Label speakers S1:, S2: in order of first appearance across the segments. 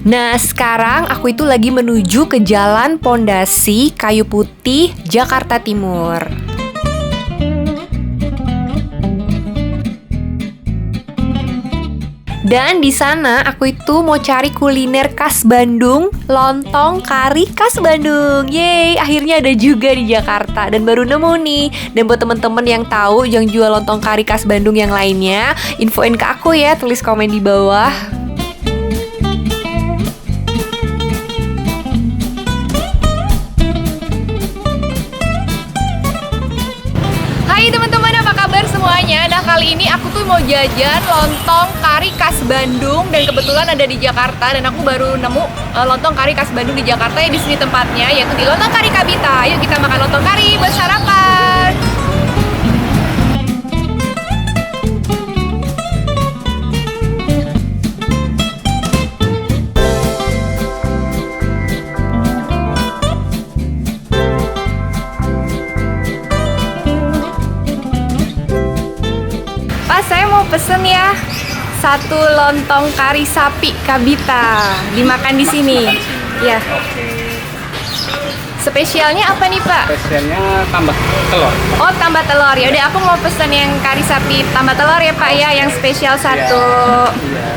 S1: Nah, sekarang aku itu lagi menuju ke Jalan Pondasi Kayu Putih, Jakarta Timur. Dan di sana aku itu mau cari kuliner khas Bandung, lontong kari khas Bandung. Yeay, akhirnya ada juga di Jakarta dan baru nemu nih. Dan buat temen-temen yang tahu yang jual lontong kari khas Bandung yang lainnya, infoin ke aku ya, tulis komen di bawah. Hai teman-teman, apa kabar semuanya? Nah, kali ini aku tuh mau jajan lontong kari khas Bandung dan kebetulan ada di Jakarta dan aku baru nemu lontong kari khas Bandung di Jakarta ya, di sini tempatnya yaitu di Lontong Kari Kabita. Yuk kita makan lontong kari buat sarapan. Saya mau pesen ya satu lontong kari sapi Kabita, dimakan di sini. Ya. Spesialnya apa nih Pak?
S2: Spesialnya tambah telur.
S1: Oh, tambah telur. Ya udah, aku mau pesen yang kari sapi tambah telur ya Pak ya, yang spesial satu.
S2: Iya.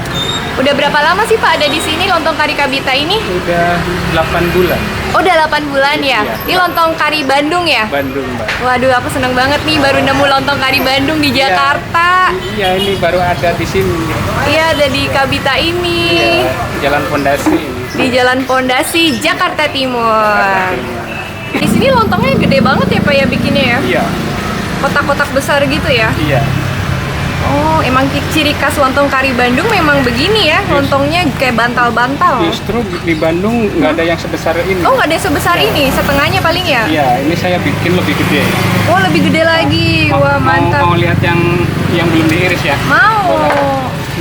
S1: Udah berapa lama sih Pak ada di sini lontong kari Kabita ini?
S2: Udah 8 bulan.
S1: Oh, udah 8 bulan ya.
S2: Iya.
S1: Ini lontong kari Bandung ya?
S2: Bandung, Mbak.
S1: Waduh, aku seneng banget nih baru nemu lontong kari Bandung di Jakarta.
S2: Iya, ini baru ada di sini.
S1: Iya, ada di Kabita ini.
S2: Iya, Jalan Pondasi.
S1: Di Jalan Pondasi, Jakarta Timur. Di sini lontongnya gede banget ya Pak ya bikinnya ya?
S2: Iya.
S1: Kotak-kotak besar gitu ya?
S2: Iya.
S1: Oh, emang ciri khas lontong kari Bandung memang begini ya? Lontongnya kayak bantal-bantal.
S2: Justru di Bandung nggak ada yang sebesar ini.
S1: Oh, nggak ada sebesar ini, setengahnya paling ya?
S2: Iya, ini saya bikin lebih gede.
S1: Oh, lebih gede lagi. Wah, mantap.
S2: Mau lihat yang belum diiris ya?
S1: Mau.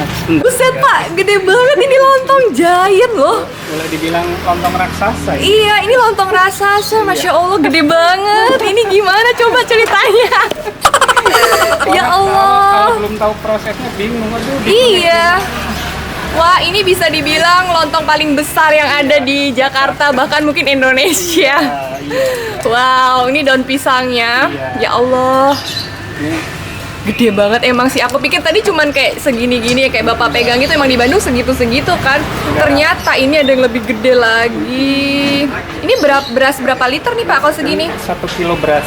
S2: Nah, sebentar.
S1: Buset Pak, gede banget ini lontong giant loh.
S2: Boleh dibilang lontong raksasa. Ya?
S1: Iya, ini lontong raksasa, Masya Allah gede banget. Ini gimana coba ceritanya? Ya Allah.
S2: Kalau belum tahu prosesnya bingung. Aduh,
S1: Iya. Wah, ini bisa dibilang lontong paling besar yang ada di Jakarta, bahkan mungkin Indonesia.
S2: Iya.
S1: Wow, ini daun pisangnya.
S2: Iya.
S1: Ya Allah.
S2: Ini
S1: Gede banget emang sih. Aku pikir tadi cuman kayak segini-gini ya, kayak Bapak pegang itu emang di Bandung segitu-segitu kan. Ternyata ini ada yang lebih gede lagi. Ini beras berapa liter nih Pak kalau segini?
S2: 1 kilo beras.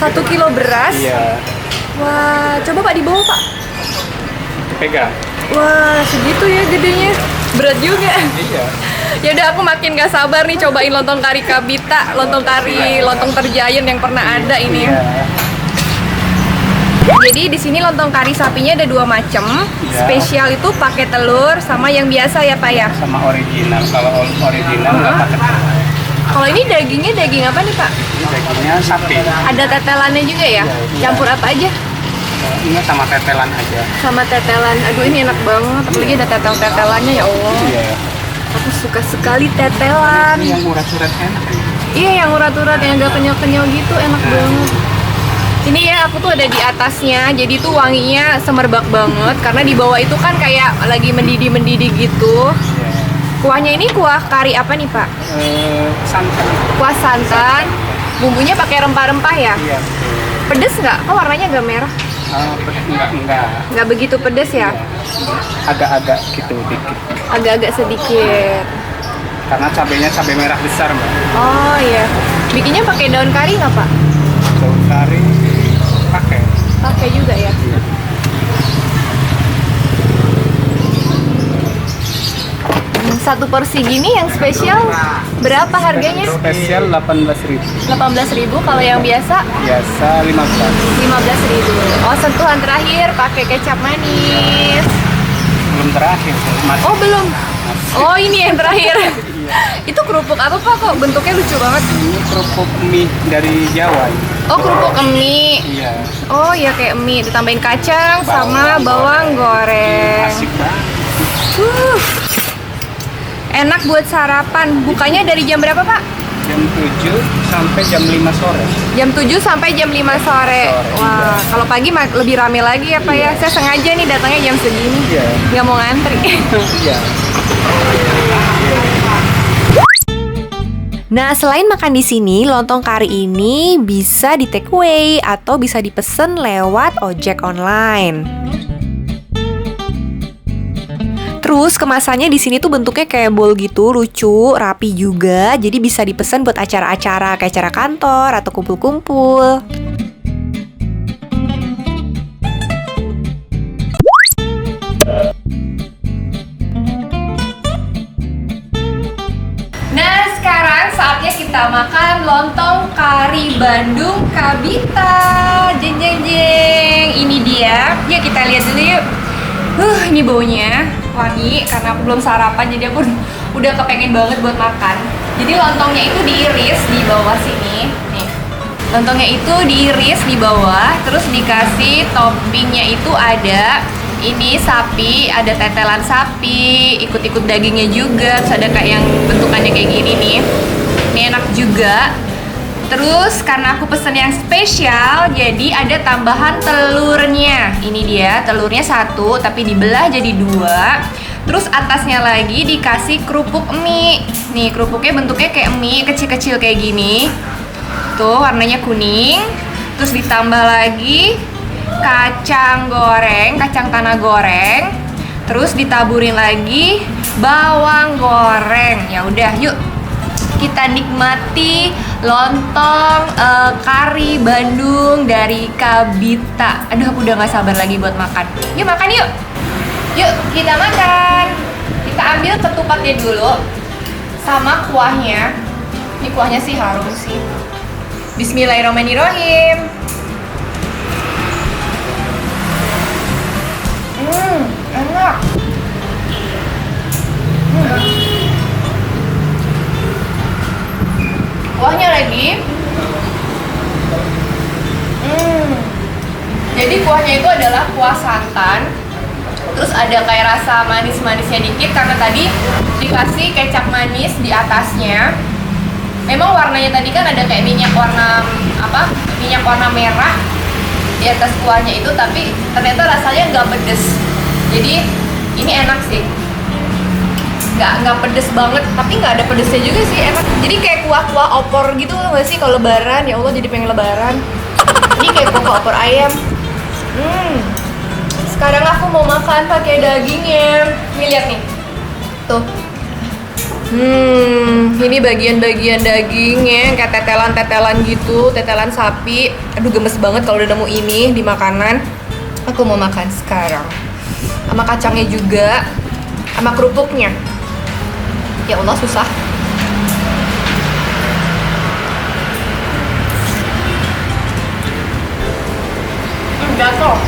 S1: 1 kilo beras?
S2: Iya.
S1: Wah, coba Pak dibawa Pak.
S2: Pegang.
S1: Wah, segitu ya gedenya. Berat juga.
S2: Iya.
S1: Ya udah, aku makin gak sabar nih cobain lontong kari Kabita, lontong kari, lontong tergiant yang pernah ada ini.
S2: Iya.
S1: Jadi di sini lontong kari sapinya ada 2 macam.
S2: Iya.
S1: Spesial itu pakai telur sama yang biasa ya Pak ya.
S2: Sama original. Kalau original nggak pakai telur.
S1: Kalau ini dagingnya daging apa nih Pak?
S2: Ini dagingnya sapi.
S1: Ada tetelannya juga ya?
S2: Iya.
S1: Campur apa aja?
S2: Ini sama tetelan aja.
S1: Sama tetelan. Aduh, ini enak banget. Apalagi ada tetelannya, ya Allah.
S2: Iya.
S1: Aku suka sekali tetelan.
S2: Ini yang urat-urat enak.
S1: Iya, yang urat-urat, yang agak kenyal-kenyal gitu, enak banget. Ini ya, aku tuh ada di atasnya, jadi tuh wanginya semerbak banget. Karena di bawah itu kan kayak lagi mendidih-mendidih gitu.
S2: Iya.
S1: Kuahnya ini kuah kari apa nih Pak?
S2: Santan.
S1: Kuah santan. Bumbunya pakai rempah-rempah ya?
S2: Iya.
S1: Pedes nggak? Kok warnanya agak merah?
S2: Enggak.
S1: Nggak begitu pedes ya?
S2: Agak-agak gitu dikit.
S1: Agak-agak sedikit.
S2: Karena cabenya cabai merah besar, Mbak.
S1: Oh iya. Bikinnya pakai daun kari nggak Pak?
S2: Daun kari pakai.
S1: Pakai juga ya?
S2: Iya.
S1: Satu porsi gini yang spesial berapa harganya?
S2: Spesial 18.000.
S1: 18.000, kalau yang biasa
S2: Biasa 15.
S1: 15.000. Oh, sentuhan terakhir pakai kecap manis.
S2: Belum terakhir. Masih.
S1: Oh, belum.
S2: Masih.
S1: Oh, ini yang terakhir.
S2: Iya.
S1: Itu kerupuk apa Pak? Kok bentuknya lucu banget?
S2: Ini kerupuk mie dari Jawa.
S1: Oh, kerupuk mie.
S2: Iya.
S1: Oh, ya kayak mie ditambahin kacang sama bawang goreng.
S2: Asik banget.
S1: Enak buat sarapan. Bukanya dari jam berapa Pak?
S2: Jam 7 sampai jam 5 sore.
S1: Jam 7 sampai jam 5 sore. Wah, kalau pagi lebih rame lagi ya Pak ya. Saya sengaja nih datangnya jam segini.
S2: Iya.
S1: Nggak mau ngantri.
S2: Iya.
S3: Nah, selain makan di sini, lontong kari ini bisa di take away atau bisa dipesen lewat ojek online. Terus kemasannya di sini tuh bentuknya kayak bowl gitu, lucu, rapi juga. Jadi bisa dipesan buat acara-acara kayak acara kantor atau kumpul-kumpul.
S1: Nah, sekarang saatnya kita makan lontong kari Bandung Kabita. Jeng jeng jeng. Ini dia. Yuk kita lihat dulu yuk. Ini baunya wangi karena aku belum sarapan, jadi aku udah kepengen banget buat makan. Jadi lontongnya itu diiris di bawah sini. Nih. Lontongnya itu diiris di bawah, terus dikasih toppingnya itu ada ini sapi, ada tetelan sapi, ikut-ikut dagingnya juga, terus ada kayak yang bentukannya kayak gini nih. Ini enak juga. Terus karena aku pesen yang spesial, jadi ada tambahan telurnya. Ini dia, telurnya satu tapi dibelah jadi dua. Terus atasnya lagi dikasih kerupuk mie. Nih kerupuknya bentuknya kayak mie, kecil-kecil kayak gini. Tuh warnanya kuning. Terus ditambah lagi kacang goreng, kacang tanah goreng. Terus ditaburin lagi bawang goreng. Ya udah, yuk kita nikmati lontong kari Bandung dari Kabita. Aduh, aku udah gak sabar lagi buat makan. Yuk makan yuk. Yuk kita makan. Kita ambil ketupatnya dulu sama kuahnya. Ini kuahnya sih harum sih. Bismillahirrahmanirrahim. Enak. Kuahnya lagi. Jadi kuahnya itu adalah kuah santan. Terus ada kayak rasa manis-manisnya dikit karena tadi dikasih kecap manis di atasnya. Memang warnanya tadi kan ada kayak minyak warna minyak warna merah di atas kuahnya itu, tapi ternyata rasanya nggak pedes. Jadi ini enak sih. Nggak pedes banget, tapi nggak ada pedesnya juga sih, enak. Jadi kayak kuah-kuah opor gitu nggak sih kalau lebaran? Ya Allah, jadi pengen lebaran. Ini kayak kuah opor ayam. Sekarang aku mau makan pakai dagingnya. Nih lihat nih, tuh. Ini bagian-bagian dagingnya kayak tetelan-tetelan gitu, tetelan sapi. Aduh, gemes banget kalau udah nemu ini di makanan. Aku mau makan sekarang. Sama kacangnya juga, sama kerupuknya. Ya Allah, susah. Jatuh.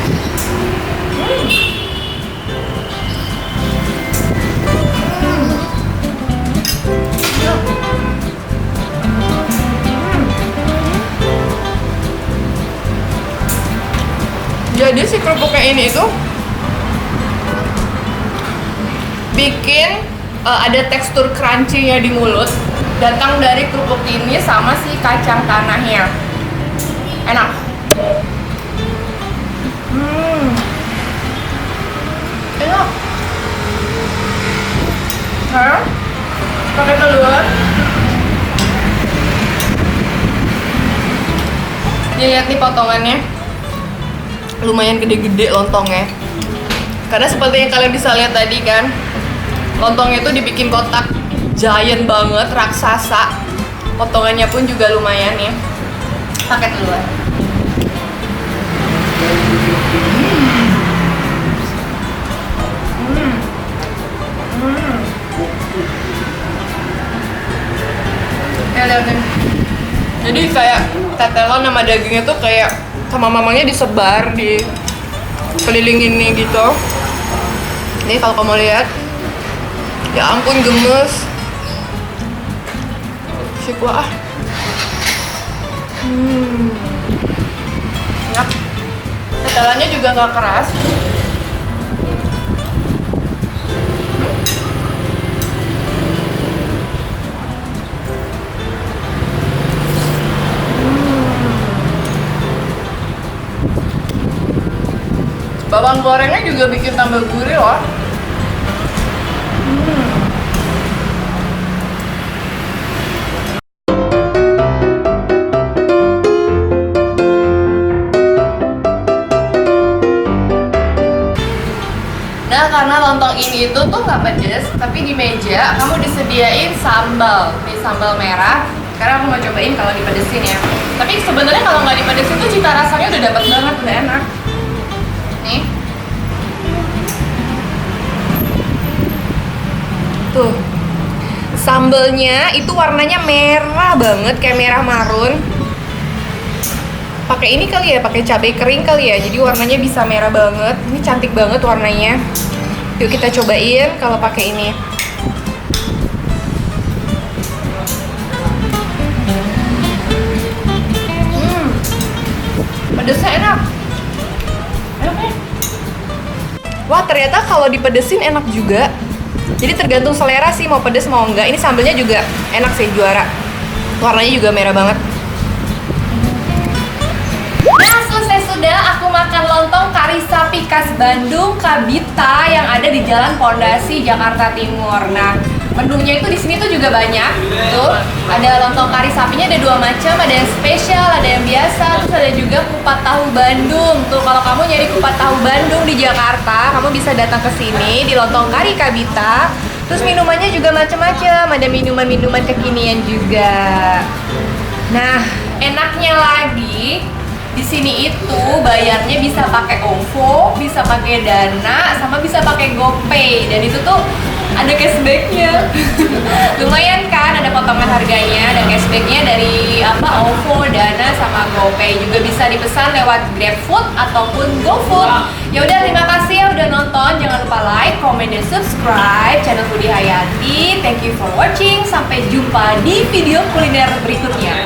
S1: Jadi si kerupuknya ini itu bikin ada tekstur crunchy-nya di mulut, datang dari kerupuk ini sama si kacang tanahnya. Enak. Enak. Pakai telur. Lihat nih potongannya, lumayan gede-gede lontongnya. Karena seperti yang kalian bisa lihat tadi kan, lontongnya itu dibikin kotak giant banget, raksasa. Potongannya pun juga lumayan ya. Pakai telur. Ya lihat nih. Jadi kayak tetelan sama dagingnya tuh kayak sama mamanya disebar di keliling ini gitu. Ini kalau kamu lihat, ya ampun gemes. Si kuah. Enak. Tetelannya juga nggak keras. Bawang gorengnya juga bikin tambah gurih loh. karena lontong ini itu tuh nggak pedes, tapi di meja kamu disediain sambal, nih sambal merah. Sekarang aku mau cobain kalau dipedesin ya. Tapi sebenarnya kalau nggak dipedesin tuh cita rasanya udah dapet banget, udah enak. Nih. Tuh. Sambalnya itu warnanya merah banget, kayak merah marun. Pakai ini kali ya, pakai cabai kering kali ya. Jadi warnanya bisa merah banget. Ini cantik banget warnanya. Yuk kita cobain kalau pakai ini. Pedesnya enak. Enak ya? Wah, ternyata kalau dipedesin enak juga. Jadi tergantung selera sih mau pedes mau enggak. Ini sambelnya juga enak sih, juara. Warnanya juga merah banget. Nah, selesai sudah aku makan lontong kari sapi khas Bandung Kabita yang ada di Jalan Pondasi Jakarta Timur. Nah, menunya itu di sini tuh juga banyak. Tuh, ada lontong kari sapinya ada 2 macam, ada yang spesial, ada yang biasa, terus ada juga kupat tahu Bandung. Tuh, kalau kamu nyari kupat tahu Bandung di Jakarta, kamu bisa datang ke sini di lontong kari Kabita. Terus minumannya juga macam-macam, ada minuman-minuman kekinian juga. Nah, enaknya lagi di sini itu bayarnya bisa pakai OVO, bisa pakai Dana, sama bisa pakai GoPay. Dan itu tuh ada cashbacknya. Lumayan kan, ada potongan harganya, ada cashbacknya dari OVO, Dana, sama GoPay. Juga bisa dipesan lewat GrabFood ataupun GoFood. Ya udah, terima kasih ya udah nonton. Jangan lupa like, comment, dan subscribe channel Foodie Hayati. Thank you for watching. Sampai jumpa di video kuliner berikutnya.